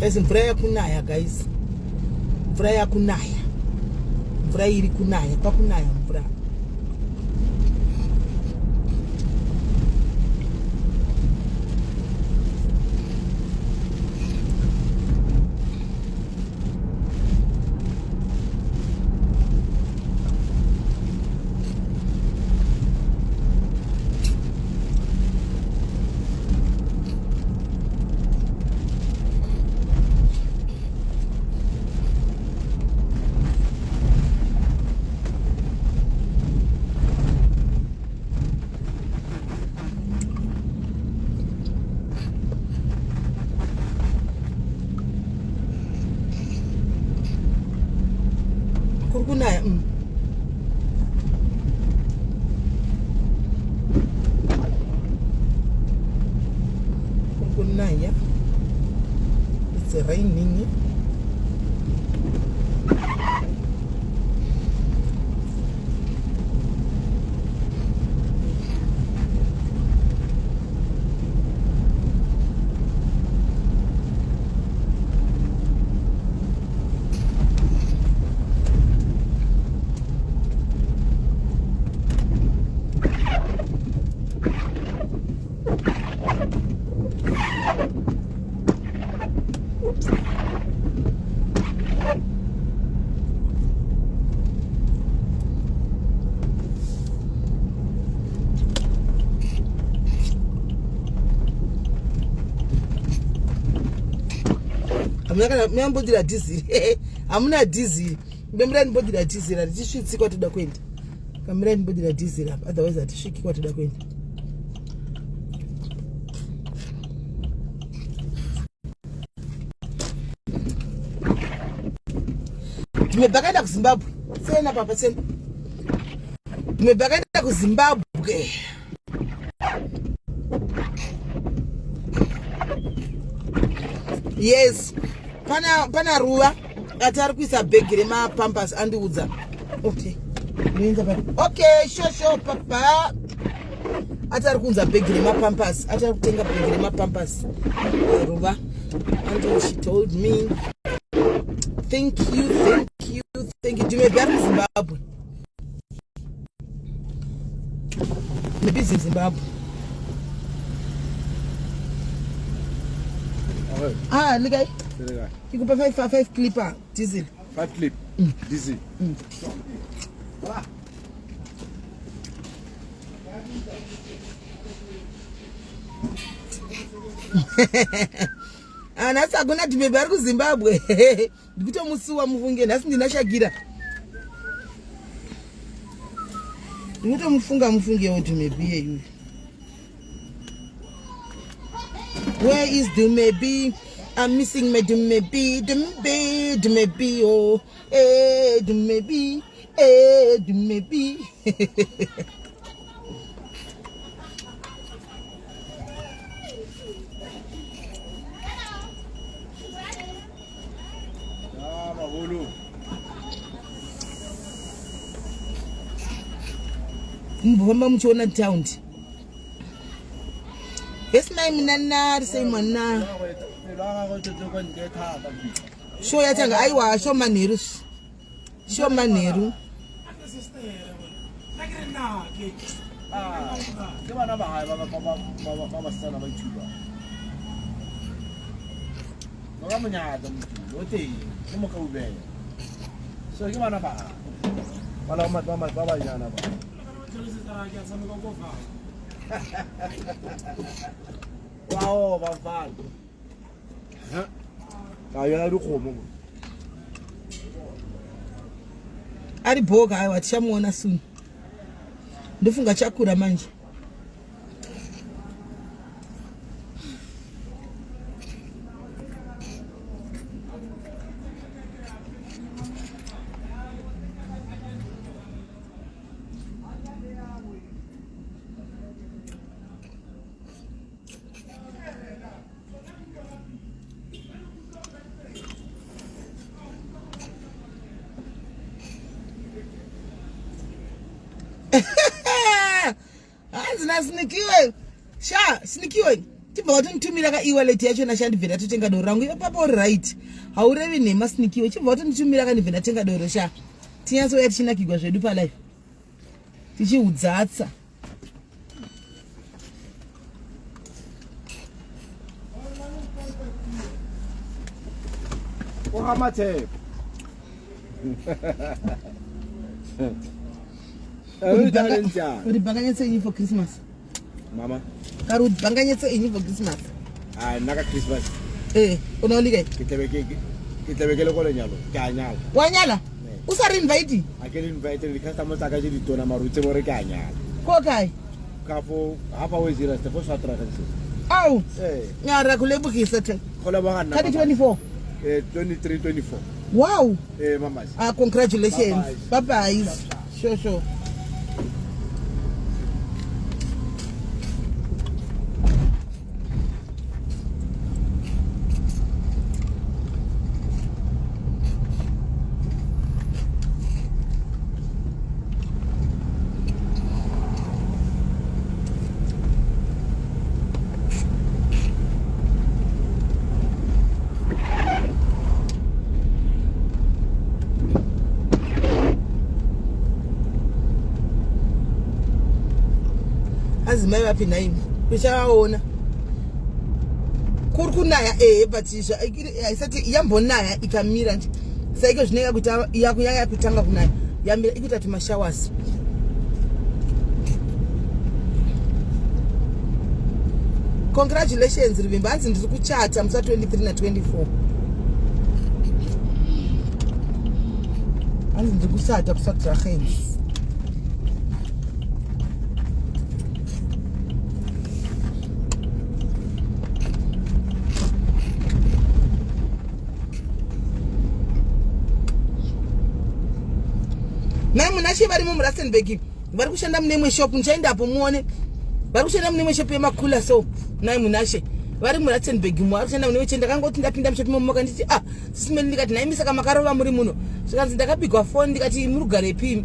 Esi mvura yakunaya guys. Mvura yakunaya. Mvura iri kunaya, pakunaya mvura. Kurkunaya. Kurkunaya. It's raining. I'm not dizzy. I'm not dizzy. Remember that body that dizzy. That this should see what to the quaint. I'm not body that dizzy. Otherwise, that should what to the quaint. Me bagada ku Zimbabwe. Sena papa sen. Me bagada ku Zimbabwe. Yes. Pana ruwa atari kuisa bag rema pampers andiudza. Okay. Okay, sure papa. Atari kunza bag rema pampers. Atari kutenga bag rema pampers. Ruwa. Until she told me, thank you. Do me better in Zimbabwe. Maybe in Zimbabwe. Look at it. You can buy 5 clipper diesel. 5 clip diesel. Anasa gona timebari ku Zimbabwe. Ndikuto musuwa mufunge nasi ndinashagira. Ndikuto mufunge wo Dumebi you. Where is Dumebi? I'm missing my Dumebi, oh, Dumebi, Dumebi. Mbomba mchona town. Yes, my nana, say mana. Show ya tanga aiwa show maniru. Show maniru. Gimana bahaya mama sana mencuba. Orang menyadam, lote, kamu kau bel. So gimana pak? Kalau mama bapa jangan apa. Wow, bapal. Kaya lu komo. Ari boga aiwa tishamuona soon. Ndofunga chakura manje. Snikiwe. Sha, snikiwe. chibva watonitumira ka-ewallet yacho nashandibvera totenga doro rangu iwe papa uri right haurevi nhema sinikiwe chibva watonitumira kandibvera tenga doro sha tinyatsoya tichinakigwa zvedu palife tichiudzatsa Ohamate. Uri banganyetse inyi for Christmas. Mama. Karu banganyetse inyi for Christmas. Naka Christmas. Unaolike. Kitebeke lo kole nyalo. Kanyala. Wanyala? Usari invite? Akeli invite the customers akaje ditona marutse more kanyala. Ko kai? Kapo hapa wezi rasta for satra kanse. Au. Nyara kulebukisa te. Kola bangana. 24. 23 24. Wow. Mama. Congratulations. Bye-bye. Sure. Azimai vapi naimi kuchaona kuri kunaya but haisati yambonaya ikamira nje saiko zvinenge kuti yanga kutanga kunaya yamira ikuita tumashowers congratulations rivimba hanzi ndiri kuchata musa 23 na 24 hanzi ndiri kuchata kusatira hands Nai munashe vari muRustenburg vari kushanda mune shop nchaendapo muone vari kushanda mune shop yemakula so nai munashe vari muRustenburg vari kushanda mune chenda kangoti ndapinda mushop momoka nditi SIS MELLY ndikati nai misaka makarova muri muno svikanzi ndakapigwa phone ndikati murugare pi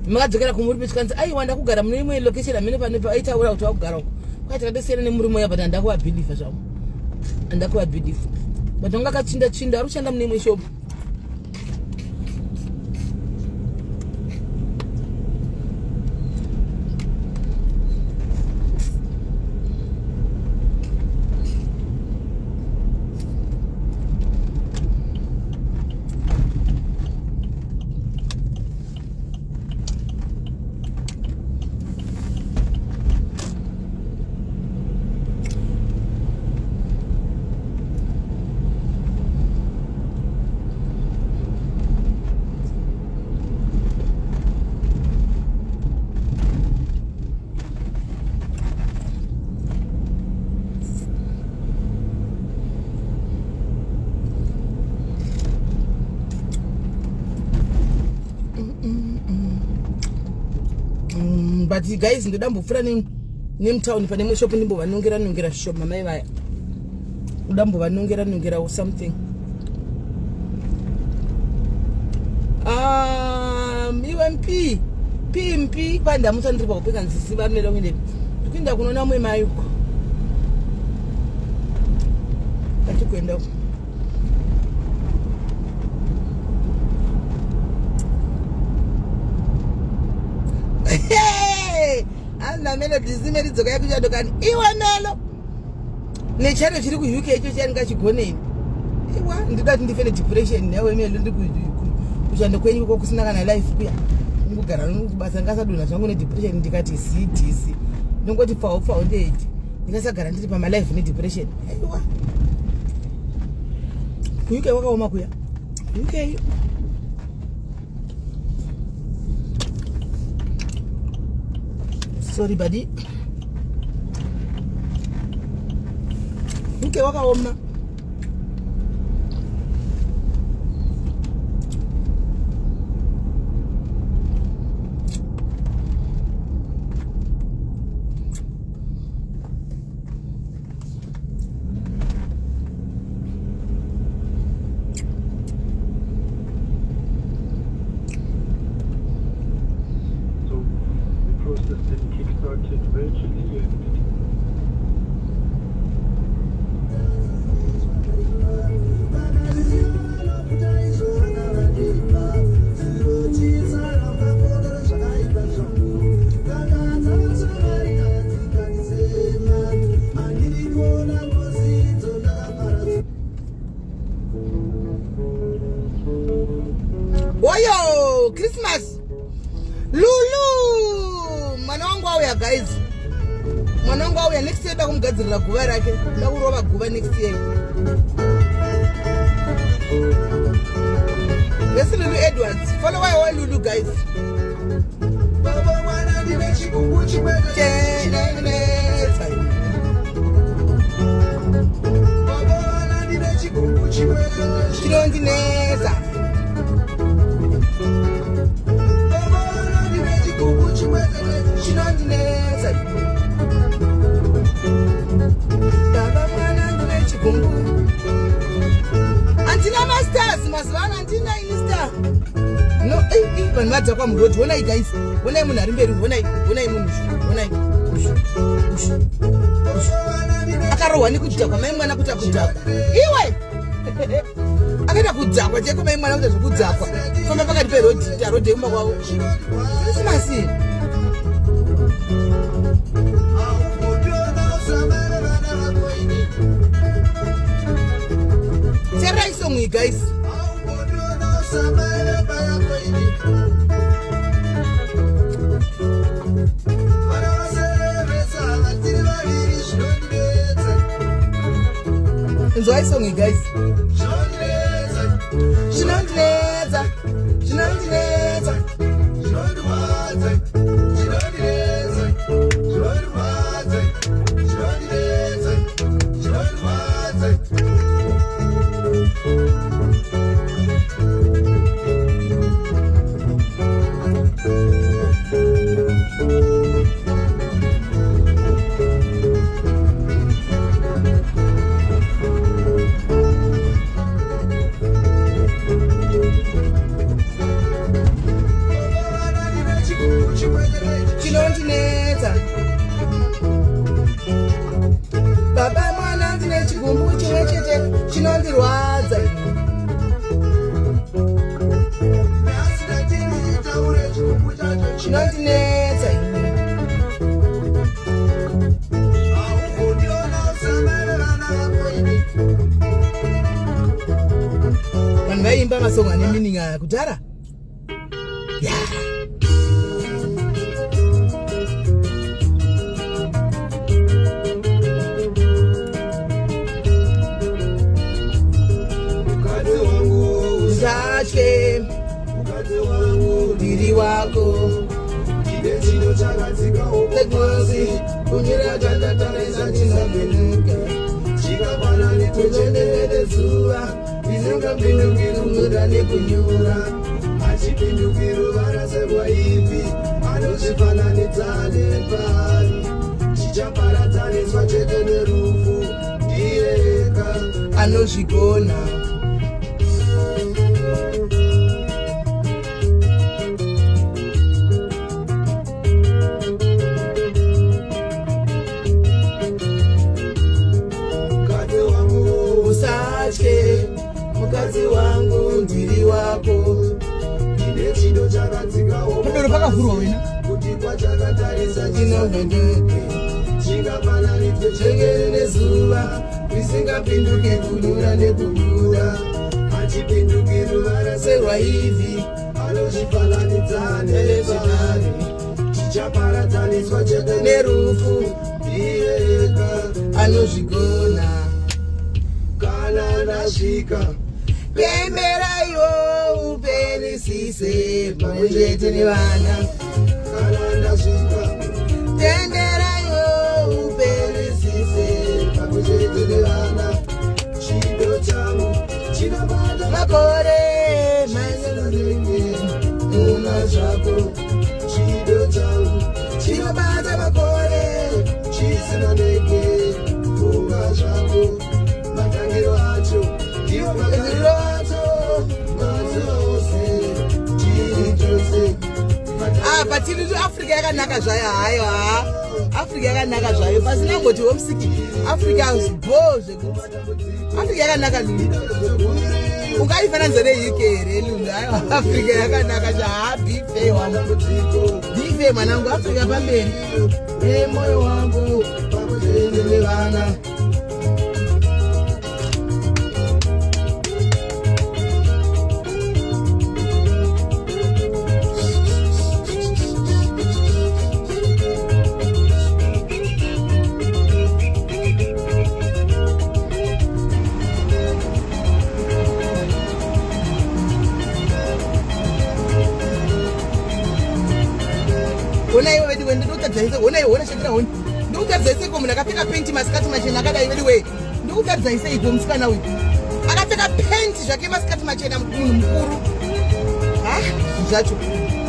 makadzokera kumuri pesikanzi aiwa ndakugara mune imwe location amene pano aitaura kuti wakugara uko kwati kadesiyana nemuri moya but ndakuva believe zvavo ndakuva believe but ngakachinda vari kushanda mune imwe shop but guys ndodambopfura nemtown pane imwe shop ndimbovanongera shop mamai vaya udambovanongera something UMP PMP pandamusa ndiri pakupeka nzisi vamira kuende ndikuenda kunoona mwe mayuko katikuenda uko anamene dizime ridzoka yakuchadokani iwe melo nechano chiri kuUK icho chani kachigoneni iwa ndidati ndifene depression nawe melo ndi kushanda kwenyu uko kusina kana life kuya ngugara kubasa ngasadona zvangu ne depression ndikati CDC ndingoti pfawo ndeti ndikasagara ndiri pama life ne depression iwa kuUK wakaoma kuya UK sorry buddy UK wakaoma auya guys. Mwana wangu auya next year ndakumugadzirira guva rake. Ndakurova guva next year. Let's Lulu Edwards. Follow why Lulu guys. Baba mwana ndiwe chikungu chimwedze. Baba mwana ndiwe chikungu chimwedze. Chinondinesa. Baba mwana ndiwe chikungu chimwedze. Chinondinesa. Baba mwana ndiwe chikungu. Antina masters mazivana antina insta. No, vanhu vadzakwa murodi. Honai guys, honai munhu ari mberi, honai munhu, honai. Akarohwa nekudhakwa mai mwana kuti akudhakwa. Iwe! Akaita kudhakwa cheko mai mwana kuti zvekudzakwa. Famba pakati perodhi, rodhi yekumba kwavo. Krisimasi. Tearai song iyi guys. Enjoy song iyi guys. Chinondinetsa. Chinondinetsa. Chinondinetsa. Baba mwana ndine chigumbu chimwe chete chinondirwadza. Chinondinetsa. Vanhu vaimba masongo ane meaning kudhara. Yeah. Zachke ndiri wako ide chino chakatsika ukozi kunyira chandatarisa chinomenuka chikapana netochendevere zuva isingapindukiru muda nekunyura hachipindukiru varaserwa ivi anozvifananidza nepari chichaparadzaniswa chete nerufu ndiyeka anozvigona. Mukadzi wangu ndiri wako ine chido chakatsika kuti kwachakatarisa chinovhenduke chingafananidzwe chengere nezuva risingapinduke kunura nekubuda hachipinduki ruvara serwa ivhi anozvifananidza nepari chichaparadzaniswa chete nerufu ndiyeka anozvigona. Kana ndasvika pemberaiwo upenisise pamwechete nevana. Kana ndasvika tenderaiwo upenisise pamwechete nevana. Chido changu chinabata makore manenge una zvako. Chido changu chinabata makore chisina ndege funga zvako. Matangiro acho ndiwo matangiro acho mazose chitose. Patiri Africa yakanaka zvayo hayo ha. Africa yakanaka zvayo pasina ngoti homesick. Africa is boze. Africa yakanaka lulu. Ukaifananidza neUK here lulu. Africa yakanaka zvaha bife wana. Bife mwanangu Africa pamberi. Moyo wangu pamwechete nevana. hona shakira honi. Ndikutaridza seiko munhu akapfeka penti masikati machena akadai anyway. Ndikutaridza seiko musikana uyu. Akapfeka penti zvake masikati machena munhu mukuru. Zvacho.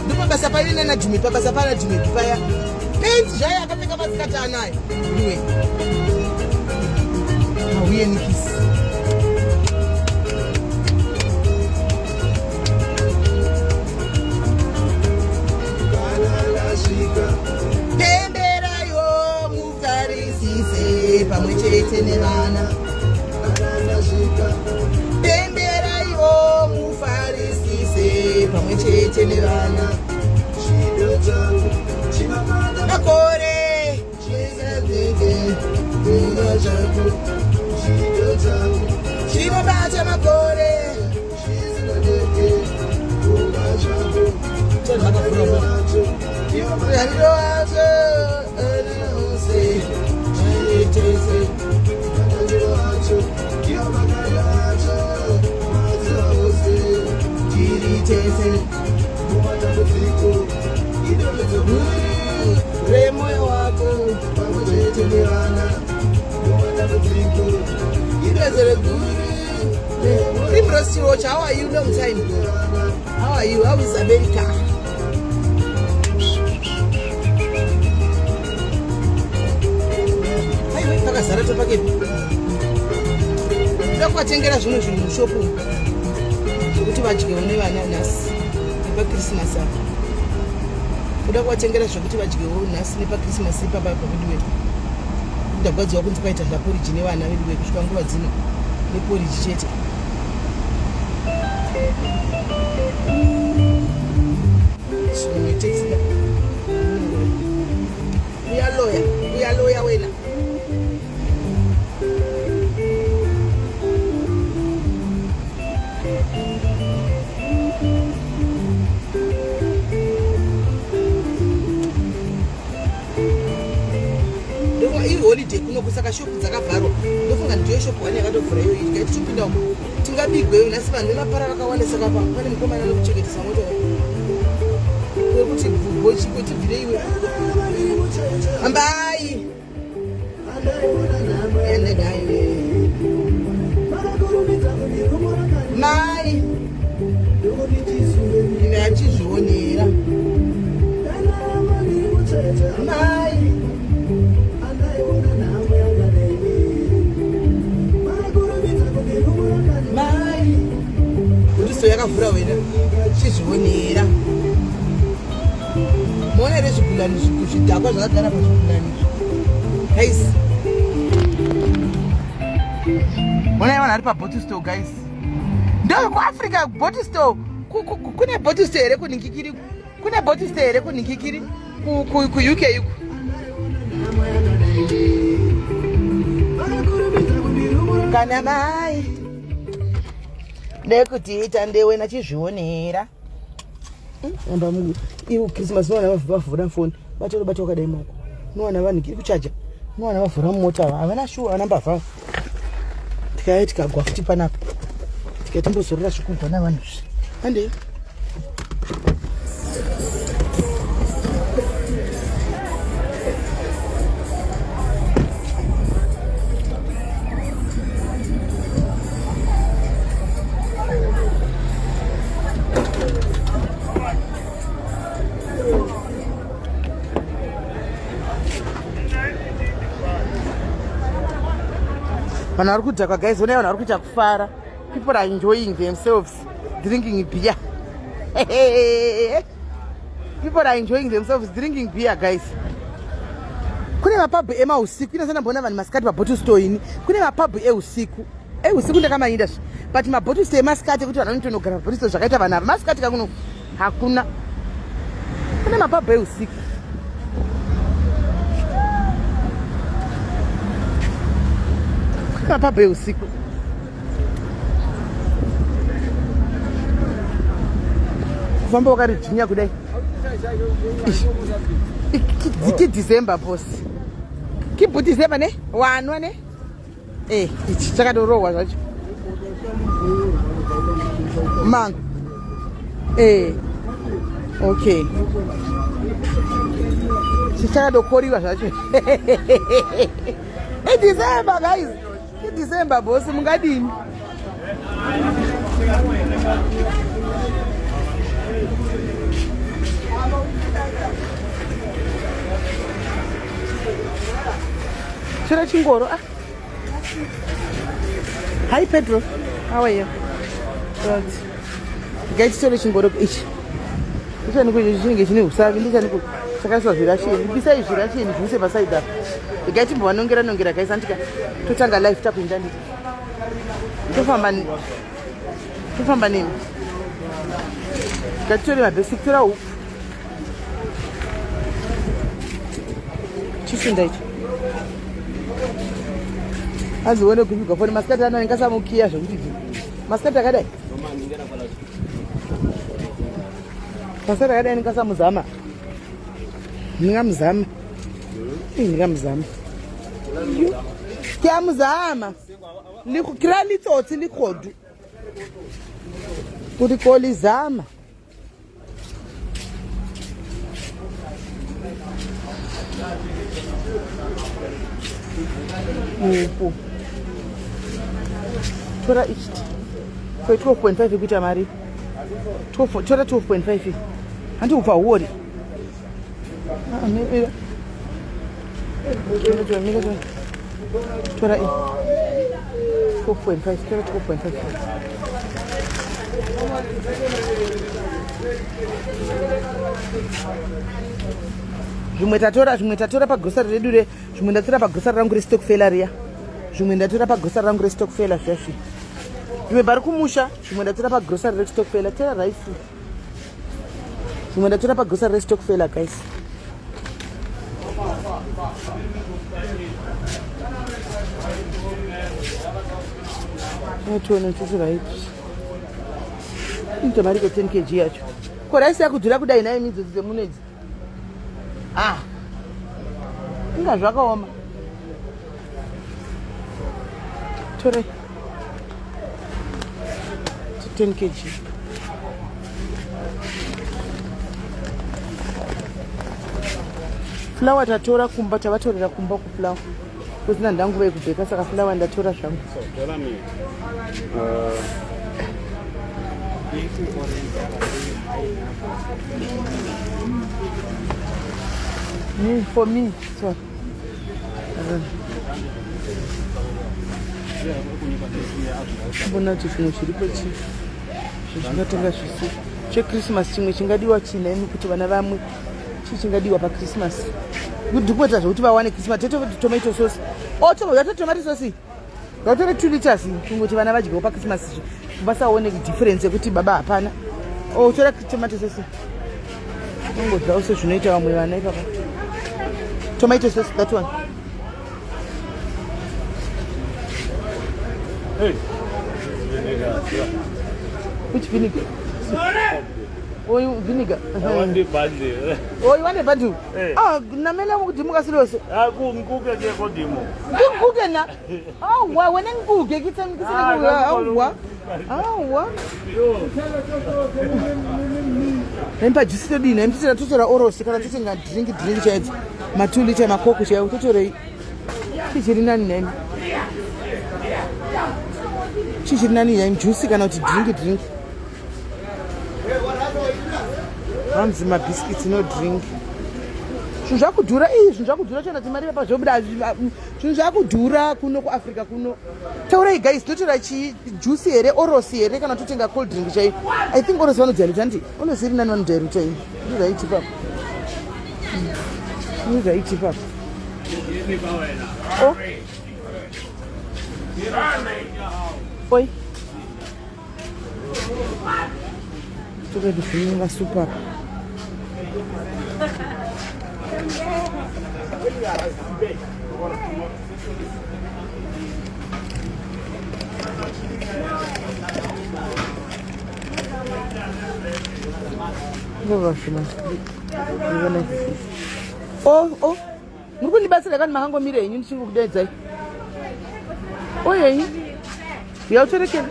Ndipo basa paine nana Jimmy pabasa pana Jimmy paya. Penti zvaye akapfeka masikati anayo. Anyway. Auye nikisi. Pemberayo mutarisise pamwe chete nevana. Pemberayo mufarisise pamwe chete nevana. Makore chinobata makore. Remoyo wako Primrose Roach, how are you? Long time. How are you? How is America? Takazara pake. Ndakatengera zvimwe zvinhu mushopu. Zvekuti vadyewo nevana nhasi nepaKrismasi apa. Kuda kuvatengera zvekuti vadyewo nhasi nepaKrismasi ipapa pavidiwe. Ndagadzwa kunzi kwaita zvaporiji nevana vedu kusvika nguva dzino neporiji chete. Uyaloya wena. Holiday kuno kusaka shopu dzakavharwa. Ndofunga ndiyo shopu wani yakatovhura iyo iri kaiti topinda umo tingabigweyo nhasi vanhu vemapara vakawanda saka pane mukomana anokuchengetesa moto wekuti bhubochi kuti bvire iwe hambai mai ine achizvionera mai so yakavhura wena chizvionera muone rezvigulani zvidhakwa zvakagara pazvigulani guys. Muone vanhu ari pabottle store guys. Ndo kuAfrica bottle store kune bottle store here kuningikiri. Kune bottle store here kuningikiri ku UK yuko. Kana mai ndekutiita ndewena chizvionera amba mungu iwo Christmas wana vavhura foni bata wakadai maoko nowana vanhu kiri kuchaja nowana vavhura mota havana shuwa vanambavha tikaya tikagwa futi panapa tikatimbozorora zvikubva navanhu ande vanhu vari kudhakwa guys. One vanhu vari kuita kufara. People are enjoying themselves drinking beer. People are enjoying themselves drinking beer guys. Kune mapabhu emausiku inosana mbona vanhu masikati pabottle store ini. Kune mapabhu eusiku. Eusiku ndakamainda zve. But mabottle store emasikati kuti vanhu vanotondogara pabottle store zvakaita vanhu ava. Masikati kakuno hakuna. Kune mapabhu eusiku. Mapabhu eusiku. Kufamba wakarijinja kudai. Iki December boss. Kibu December ne? Wanwa ne? Ichi chakadorowa zvacho. Man. Okay. chichakadokoriwa zvacho. Idecember guys, idecember boss, mungadini? Chora chingoro. Hi Pedro, how are you? Good. Guys, chora chingoro ichi. Ndichani kuti chinenge chine usavi, ndichani kuti chakaiswa zvirasheni. Bisai zvirasheni zvose paside apa. Ndikaiti mbovanongera guys, andika totanga live takuenda nditi. Tofamba nini? Ngatitori mabasic tora huku. Chisinda ichi. Azione kupigwa foni masikati ano ndingasamukiya zvokuti masikati akadai. Masikati akadai ndingasamuzama. Ndingamuzama. Kiamuzama. Likukira litsotsi likhodu. Kuti kolizama. Tora ichi. For 12.5 kuita mari. Tora 12.5. Handi ufa wori. Maybe. Tora 12.5. Tora 12.5. Zvimwe tatora pagrocery redu re, zvimwe ndatora pagrocery rangu restock failure riya. Zvimwe ndatora pagrocery rangu restock failure zvashi. Zvimwe bari kumusha, zvimwe ndatora pagrocery restock failure tera rice. Zvimwe ndatora pagrocery restock failure guys. Tuone tutu right. Into mari 10 kg yacho. Ko rice yakudhura kudai nayo midzo dzemunedzi. Inga zvakaoma. Tore 10 kg. Flour tatora kumba, tavatorera kumba ku flour. Kusina ndangu vekubheka saka flour ndatora zvangu. Tora mi. For me, so. Bona kuti chino chiripo chi. Zvingatenga zvisi. Christmas chimwe chingadiwa chineni kuti vana vamwe chingadiwa pa Christmas. Kudhukota zvokuti vawane Christmas tomato sauce. Tomato sauce. Ngautore 2 liters kungoti vana vadyewo pa Christmas. Vasaone difference yekuti baba hapana. Tora tomato sauce. Ungodza use zvinoita vamwe vana ipapa. Tomato sauce, that one. Hey. Which vinegar? Oh, vinegar. I want the bundle. Oh, you want a bundle? Hey. Oh, namela mukudimuka siloso. Ngikuke ke kodimo. Ngikuke na. Oh, wa wena ngikuke kitani wa. Wa. Empa juice todina, emtira totora orosi kana totenga drink chaidzi. Ma 2 liter makoko chaiwo totorei. Chichiri nani nani? Chichiri nani ya juice kana kuti drink. Hanzi ma biscuits no drink. Zvinhu zvakudhura izvi zvakudhura chana timari pa zvobuda zvinhu zvakudhura kuno ku Africa kuno. Taurai guys, totora chi juice here orosi here kana totenga cold drink chai. I think orosi vanodzairuta ndi. Onosiri nani vanodzairuta ini. Ndiraiti papa. Ndiraiti papa. Oh. Oi. Toka difunga super. Oh. Muri kundibatsira kana mahango mire yenyu ndichingokudedzai. Oyeyi. Yauterekera.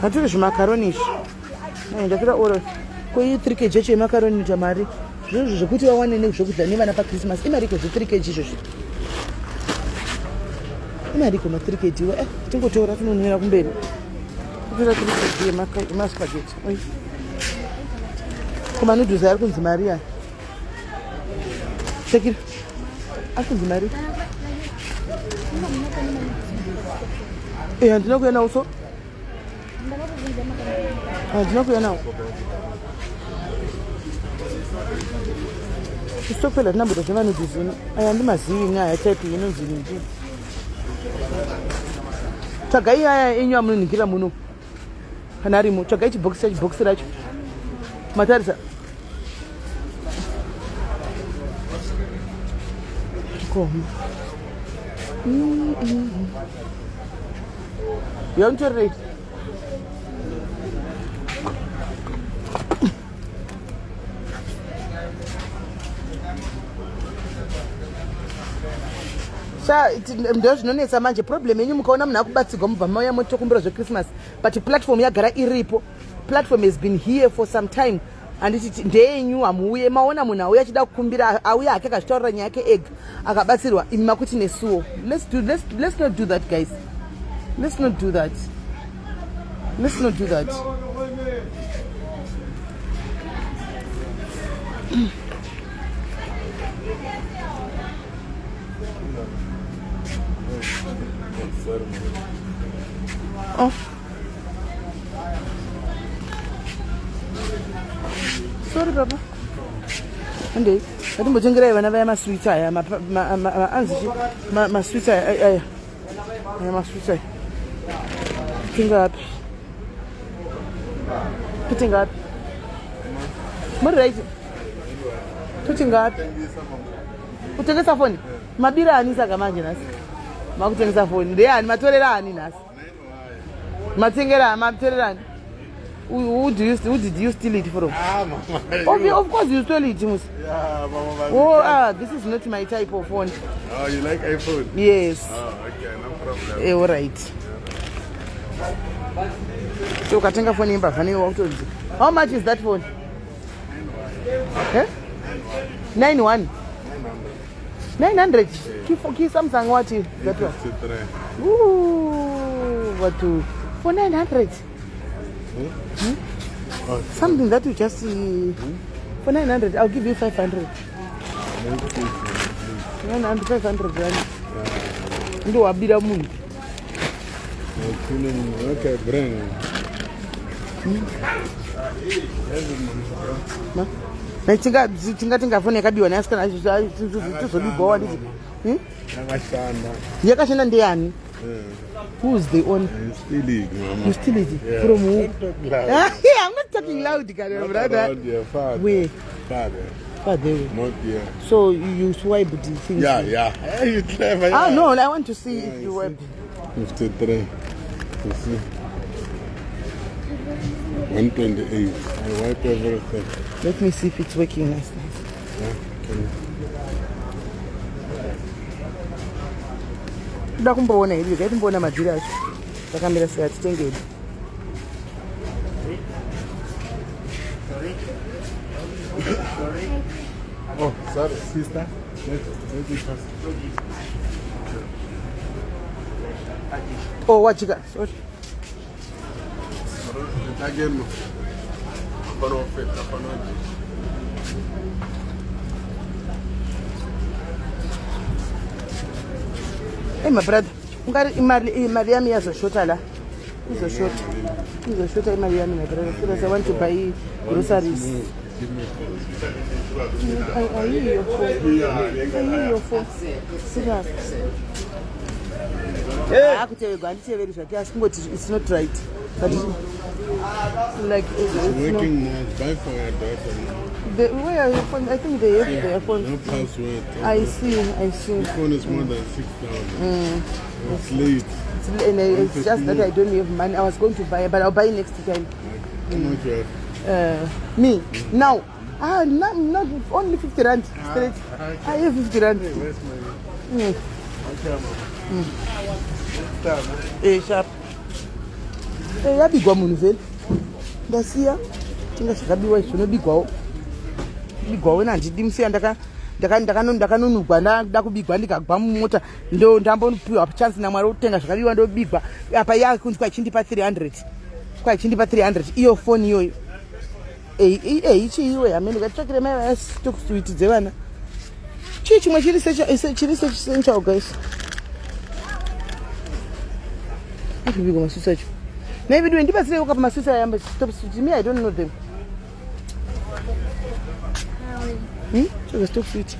Naturi zvimakaroni izvi. Ndatora oro. Koi 3 kg yacho yemakaroni chamari. Zvozvo zvokuti vawane nezvokudya nevana paChristmas. Imariko 3 kg izvozvo. Imariko 3 kg. Tingotora tunonwira kumberi. Kutora 3 kg yemaspaghetti. Oi. Koma noodles ari kunzi Maria. Chekira. Ari kunzi Maria. Ndinokuya nawo so? Ndinokuya nawo. Stopela tinamboda zvevanoodles zvino. Aya ndimazivi nyaya type inonzi nini. Tsvagai aya enyu amunonhingira muno. Kana arimo tsvagai chibhokisi racho. Matarisa. Koma. You want to read? Ndo zvinonetsa manje problem yenyu mukaona munhu akubatsirwa mubva mauya motokumbira zveChristmas but platform yagara iripo. Platform has been here for some time anditi ndeyenyu hamuuye maona munhu auya achida kukumbira auya hake akazvitaurira nyaya yake ega akabatsirwa imi makuti nesuwo. Let's not do that guys. Let's not do that. Oh. Sorry baba. Ande, ndimbotengerai vana vaya masweets aya anzichi masweets aya. Masweets aya. Tingapi? Kutingapi? Muri right? Kutingapi? Kutengesa phone? Mabira ani saka manje nasi? Makutengesa phone. Ndeyani matorera ani nasi? Matorera. Who did you steal it from? Mama. Of course you stole it, Musi. Yeah, Mama. This is not my type of phone. Oh, you like iPhone? Yes. Oh, okay, no problem. All right. So ukatenga phone imba how much is that phone? 91. 900. Ki Samsung what is that one? Ooh, what to for 900? Something that you just for 900. I'll give you 500. 900, 500 rand. Ndo wabira munhu. Okay, bring. Tingatenga foni yakabiwa nasikana tuzolibhawa nditi yakashanda ndeyani? Who's the owner? You steal it? From who? I'm not talking loud, brother. Where? Father. So you swipe the things? Yeah. You clever. No, I want to see if you wipe. 53. You see? 128. I wipe everything. Let me see if it's working nice. Yeah. Kuda kumboona hivi, gaiti mboona madhiri acho. Takamira sei atitengedi. Oh, sorry, sister. Let me pass. Oh, what you got? Sorry. Again. Hey, my brother. Imali yami yazoshota la. Izoshota imali yami, my brother. Because I want to buy groceries. I hear your phone. Sit up. I could tell you, it's not right. But like it's working now. Buy for your daughter. Where are your phone? I think they have their phone. No password. I see. The phone is more than 6,000. It's late. It's just that I don't have money. I was going to buy, but I'll buy next time. How much you have? Me? Now? Not only 50 rand straight. I have 50 rand. Hey, where's my... Sharp. Yabigwa munhu vele. Ndasiya. tinga zvakabiwa zvinobigwawo bigwawo nandidi musiya ndakanonugwa ndada kubigwa ndikagwa mumota ndo ndambopiwa chance naMwari wokutenga zvakabiwa ndobigwa apa yakunzi kwachindipa 300 kwachindipa 300 iyo phone iyoyo ichi iwe hamene ndikatsvakire mai vaya stock suite dzevana chii chimwe chiri essential guys akubigwa masusi acho naividiwe ndibatsirewo kapa masusi ayamba stock suite me I don't know them. Check the stock suite.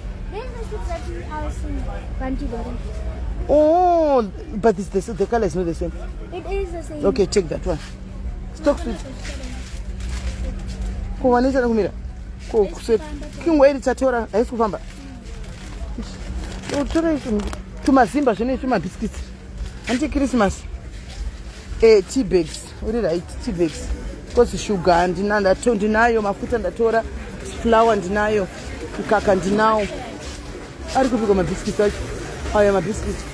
Oh, but the color is not the same. It is the same. Okay, check that one. Stock suite. Kuwanisa na kumira. Kingwe itatora haisi kufamba. Utora tumazimba zvene tuma biscuits. Anti Christmas. Tea bags. Uri right, tea bags. Because sugar ndinayo, mafuta ndatora, flour ndinayo, mkaka ndinawo. Ari kupika mabiscuits acho. Aya mabiscuits.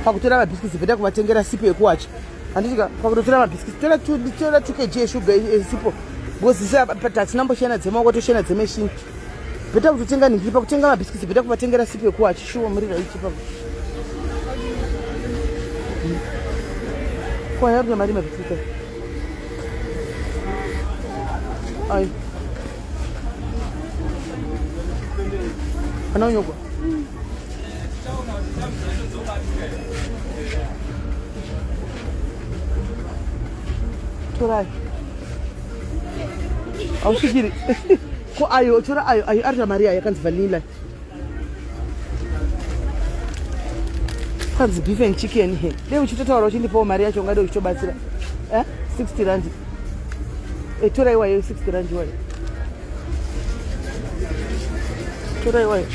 Pakutora mabiscuits bveda kuvatengera sipo yekuwacha. Anditika pakutora mabiscuits tora 2 kg yeshuga sipo. Bozisa tatinamboshana dzemaoko toshana dzemeshini. Bveda kutotenga ningi pakutenga mabiscuits bveda kuvatengera sipo yekuwacha. Shuwa muri right papo. Kwa yapi mari mabiscuits. Ai. Anaonyoko. Torai. Aushikiri. Ko ayo tora ayo arta Maria yakanzi vanilla. Kanzi beef and chicken he. Leo uchitotaura uchindipawo mari yacho ngade uchibatsira. 60 rand. Torai wayo 60 rand wayo. Torai wayo.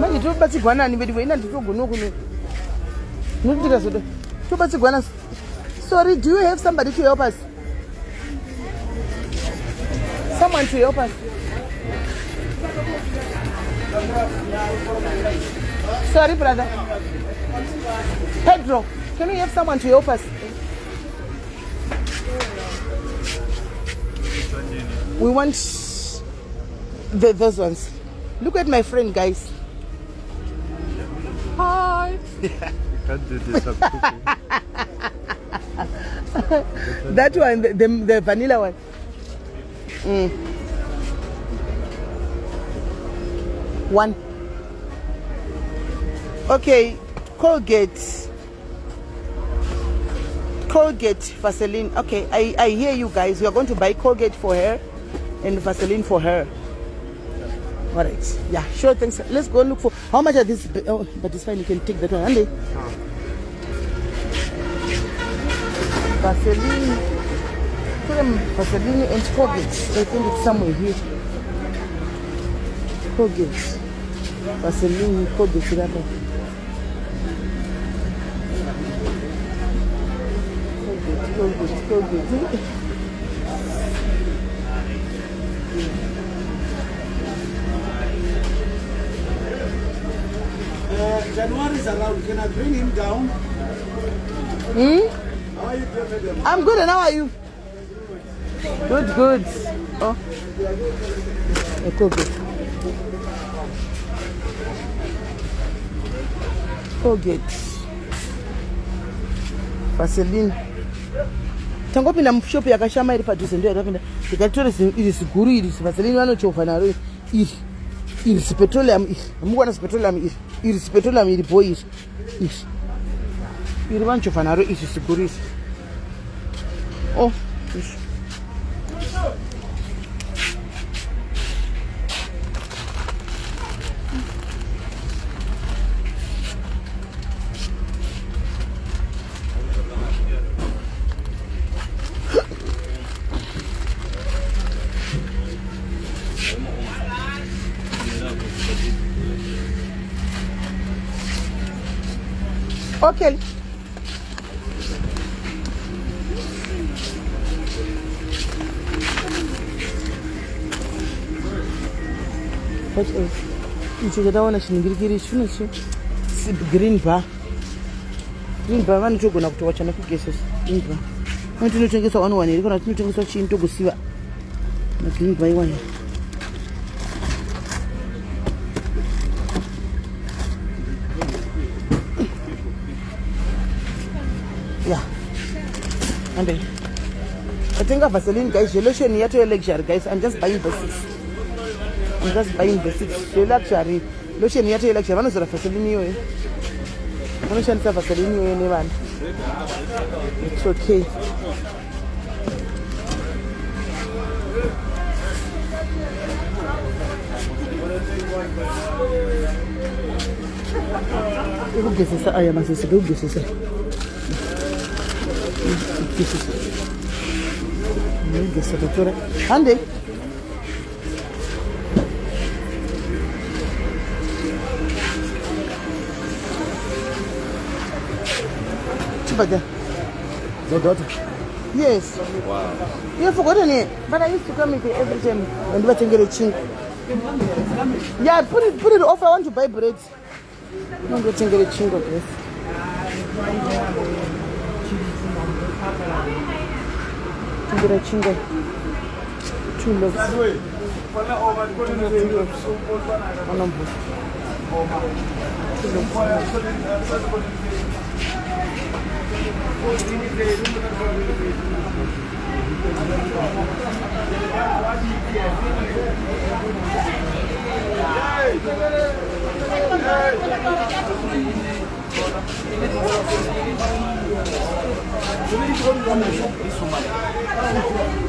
Manje tobatsigwa nani bediwe ina nditogono kuno. Nokutika soda. Tobatsigwa nani. Sorry, do you have somebody to help us? Someone to help us. Sorry, brother. Pedro, can we have someone to help us? We want those ones. Look at my friend, guys. Hi. You can't do this. I'm cooking. That one, the vanilla one. One. Okay, Colgate, Vaseline. Okay, I hear you guys. We are going to buy Colgate for her and Vaseline for her. All right. Yeah, sure. Thanks. Let's go look for how much are this. Oh, but it's fine. You can take that one. Andy. Vaseline. Put them Vaseline and Colgate. I think it's somewhere here. Colgate. Vaseline, Colgate. Colgate. January is around. Can I bring him down? How are you doing, madam? I'm good, and how are you? Good. Oh. Colgate. Vaseline. Tangopinda mushop yakashama iri padhuze ndio yakapinda. Ndikatora iri siguru iri Vaseline vanochovha naro iri petroleum iri. Amukwana petroleum iri. Iri petroleum iri boy iri. Iri vanochovha naro iri siguru iri. Oh. Okay. What else? Ichi chataona chiningirikiri chino chi green bar. Green bar vanotogona kutowacha nekugesesa. Green bar. Tinotengeswa 1 here kana tinotengeswa chinhu togosiva. Na green bar iwana. Yeah. And then I think of Vaseline, guys. The lotion here to luxury, guys. I'm just buying the 6. I'm just buying the 6. The luxury lotion here to luxury. One is the Vaseline here. One is the Vaseline here. Anyone? It's okay. Who guesses that I am a sister? Who guesses that? Andy. Your daughter? Yes. Wow. You have forgotten it, but I used to come here every time and do a ching. Yeah, put it off. I want to buy bread. I'm going to get a ching of this. Get a chingo. 2 loaves. 2 loaves. 1 loaf. 2 loaves.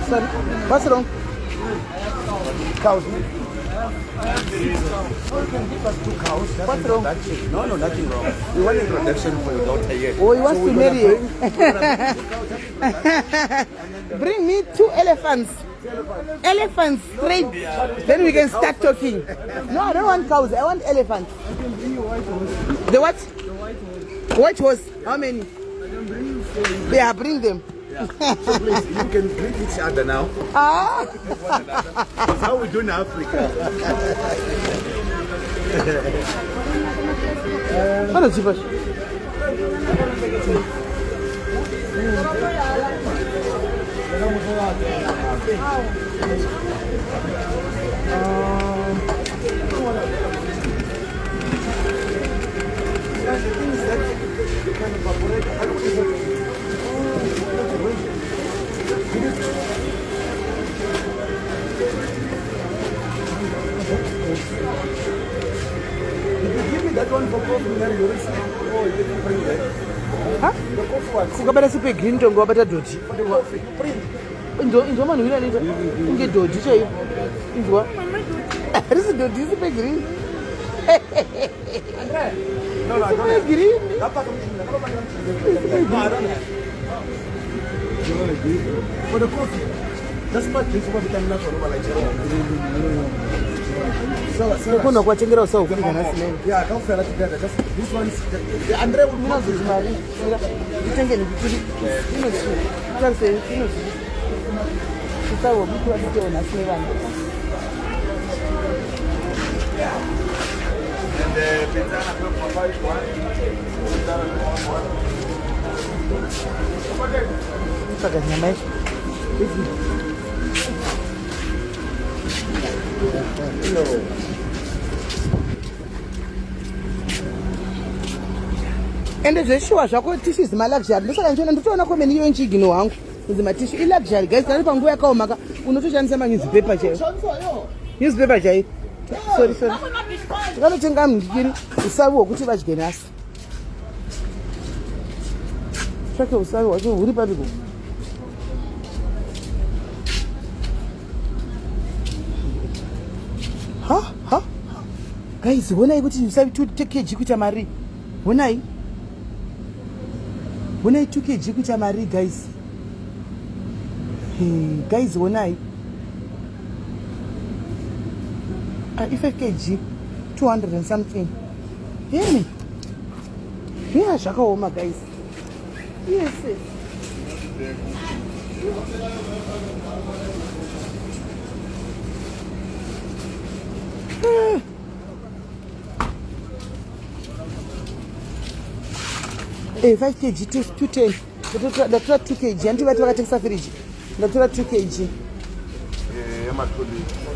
Sorry, what's wrong? Cows. What's wrong? No, nothing wrong. We want introduction for your daughter here. Oh, he wants to marry you. Bring me 2 elephants. Elephants straight. Then we can start talking. No, I don't want cows. I want elephants. The what? The white horse. How many? Yeah, bring them. So please, you can greet each other now. Ah. That's how we do in Africa. What is it? That one for coffee, you didn't bring that. Huh? The coffee one. Kukabata sipe green tongo wabata doti. For the coffee, you print. Inzo manu hila nita. Inge doti chayo. Inzo. This is doti sipe green. No, I don't Sipe green. have. For the coffee. That's not this one vitamin for over like Kuna kwa chengera usawa kufika na sineni. Yeah, I can't feel that together. Just this one is the Andre would Mina zuzimari. Itenge ni vituri. Ino si. Kase ino si. Usawa bitu wa dite ona sinevana. and the pizza and Kwamai one. Saka nyama hicho. Ende zveshuwa zvako tishu zima luxury ndosaka ndichona nditoona komeni iyo nchigino wangu zima tishu I luxury guys kana panguva yakaomaka unotoshandisa ma newspaper chaiyo newspaper chaiyo sorry tikanotenga mundikiri usavi hwokuti vadye nhasi tsvake usavi hwacho huri papiko ha guys honai kuti usavi 2 kg kuita mari honai 2 kg kuita mari guys guys honai 5 kg 200 and something yeah zvakaoma guys yes 5 kg 210 ndatora 2 kg handiti vati vakatengesa firiji ndatora 2 kg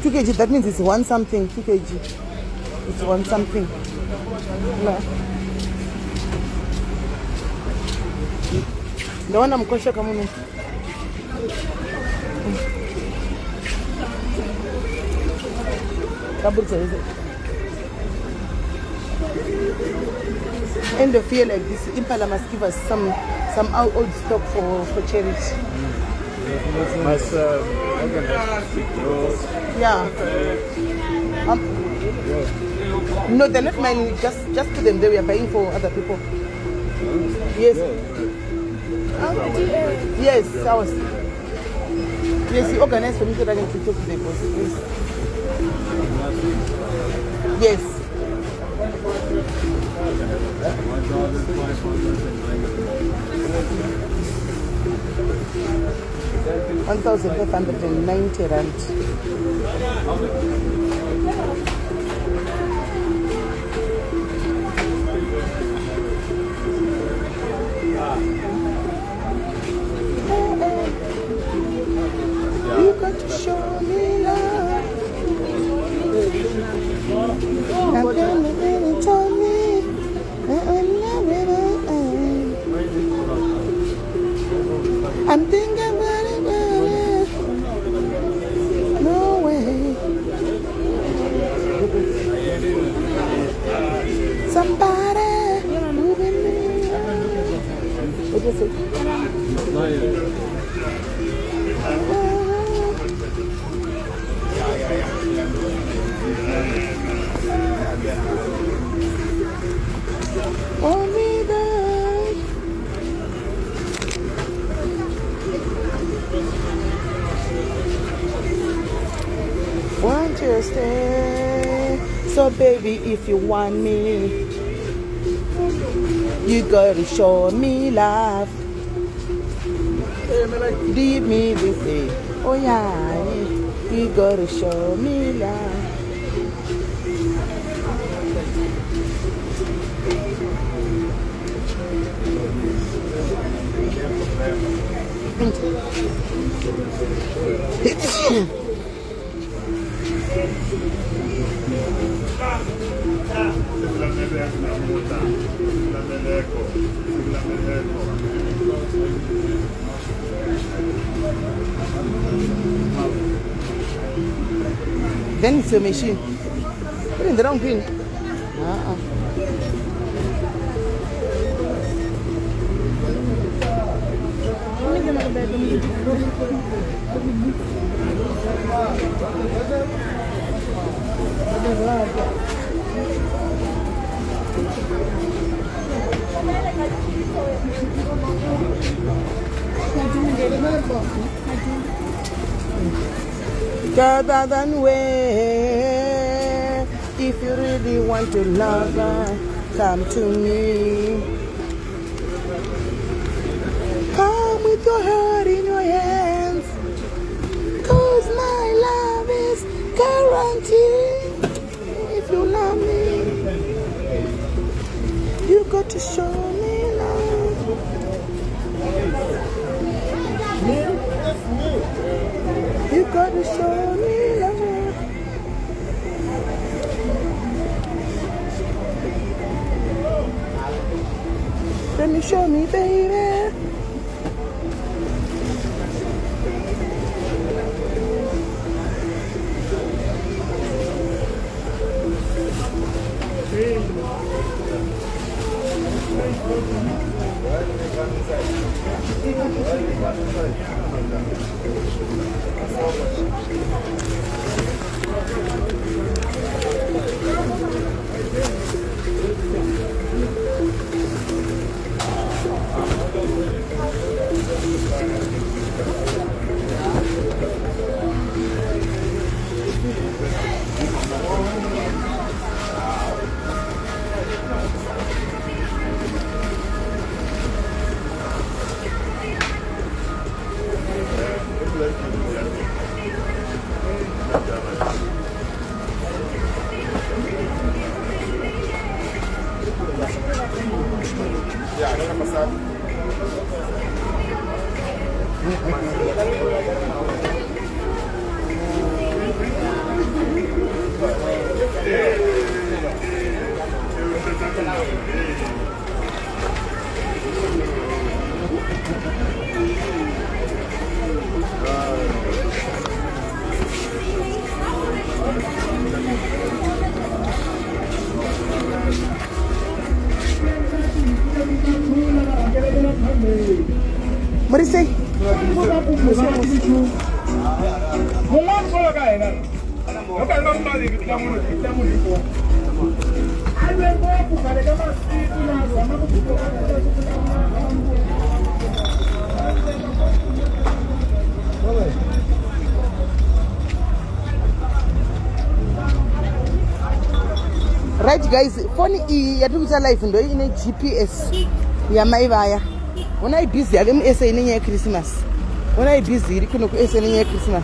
2 kg, that means it's 1 something. 2 kg, it's 1 something. No. Ndaona mkosha kama uno. Kabutsa hizo. End of year like this, Impala must give us some old stock for charity. Must organize. Yeah. No, they're not mine. Just put them there. We are buying for other people. Yes. Yes, ours. Yes, you organize for me so that I can talk to the boss. Yes. Yes. 1,590 rand. You got to show me love. And then you told me. I'm thinking about it. No way. Somebody moving me. What you say? Oh, me back. Want you to stay? So baby, if you want me, you gotta show me love. Leave me this day. Oh yeah, you gotta show me love. Then it's a machine. Put in the wrong pin. Gather than way. If you really want to love her, come to me. Come with your heart in your hands, 'cause my love is guaranteed. If you love me, you got to show me love. You got to show me love. Let me show me, baby. Right guys, phone iyi yatikuita live ndo ine GPS ya mai vaya. Ona busy yake mu SA nenyaya Christmas. Ona busy iri kuno ku SA nenyaya Christmas.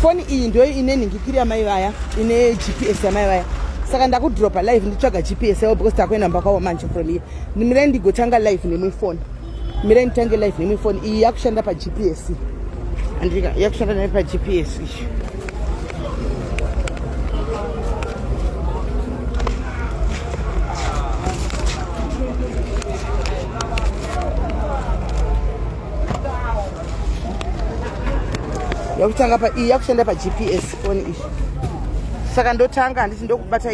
Phone iyi ndo ine ningikiri ya mai vaya, ine GPS ya mai vaya. Saka ndakudropa live nditsvaga GPS yao because takwenda mbakawo manje from here. Nimire ndigotanga live nemwe phone. Mire nditange live nemwe phone iyi yakushanda pa GPS. Andika yakushanda nayo pa GPS ishi. Yakutanga pa yakushanda pa GPS phone ishi. Saka ndotanga handisi ndokubata